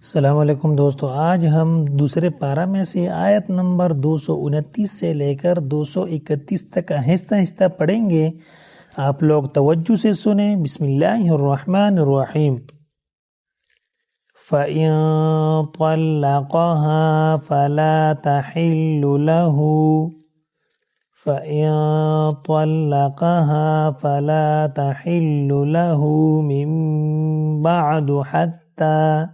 السلام علیکم دوستو، آج ہم دوسرے پارہ میں سے آیت نمبر 229 سے لے کر 231 تک آہستہ آہستہ پڑھیں گے۔ آپ لوگ توجہ سے سنیں۔ بسم اللہ الرحمن الرحیم۔ فَإِن طَلَّقَهَا فَلَا تَحِلُّ لَهُ فَإِن طَلَّقَهَا فَلَا تَحِلُّ لَهُ مِن بَعْدُ حتى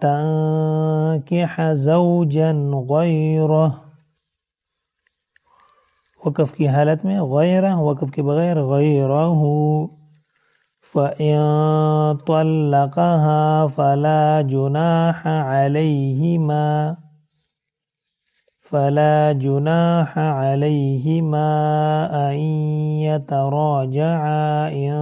تنكح زوجا غيره۔ وقف کی حالت میں غیرہ، وقف کے بغیر غیرہ۔ فَإِن طَلَّقَهَا فَلَا جُنَاحَ عَلَيْهِمَا أَن يَتَرَاجَعَا إِن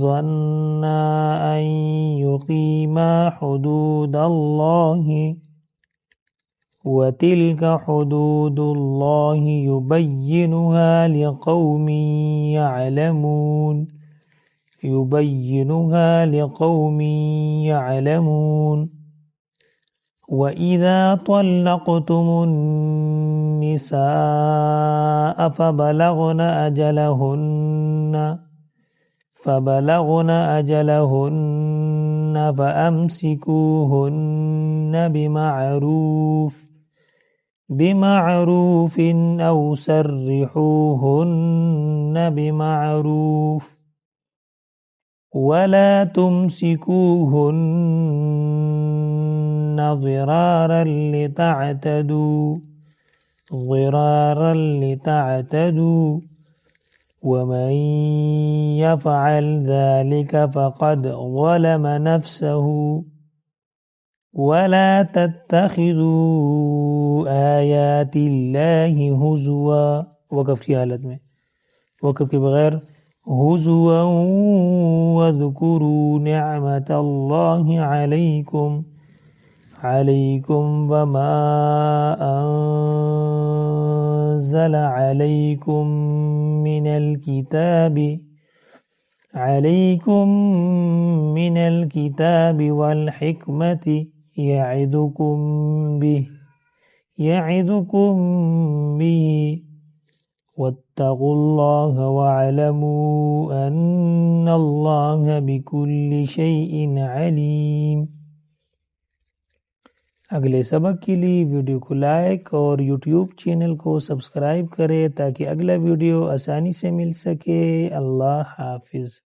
ظَنَّا أَن يُقِيمَا حُدُودَ اللَّهِ وَتِلْكَ حُدُودُ اللَّهِ يُبَيِّنُهَا لِقَوْمٍ يَعْلَمُونَ۔ وَإِذَا طَلَّقْتُمُ النِّسَاءَ فَبَلَغْنَ أَجَلَهُنَّ فَأَمْسِكُوهُنَّ بِمَعْرُوفٍ أَوْ سَرِّحُوهُنَّ بِمَعْرُوفٍ وَلَا تُمْسِكُوهُنَّ ضِرَارًا لِتَعْتَدُوا وَمَن يَفْعَلْ ذَلِكَ فَقَدْ ظَلَمَ نَفْسَهُ وَلَا تَتَّخِذُوا آيَاتِ اللَّهِ هُزُوًا۔ وقف کی حالت میں، وقف کے بغیر هُزُوًا وَاذْكُرُوا نِعْمَةَ اللَّهِ عَلَيْكُمْ وَمَا أَنزَلَ عَلَيْكُمْ مِنَ الْكِتَابِ وَالْحِكْمَةِ يَعِظُكُمْ بِهِ وَاتَّقُوا اللَّهَ وَاعْلَمُوا أَنَّ اللَّهَ بِكُلِّ شَيْءٍ عَلِيمٌ۔ اگلے سبق کے لیے ویڈیو کو لائک اور یوٹیوب چینل کو سبسکرائب کریں تاکہ اگلا ویڈیو آسانی سے مل سکے۔ اللہ حافظ۔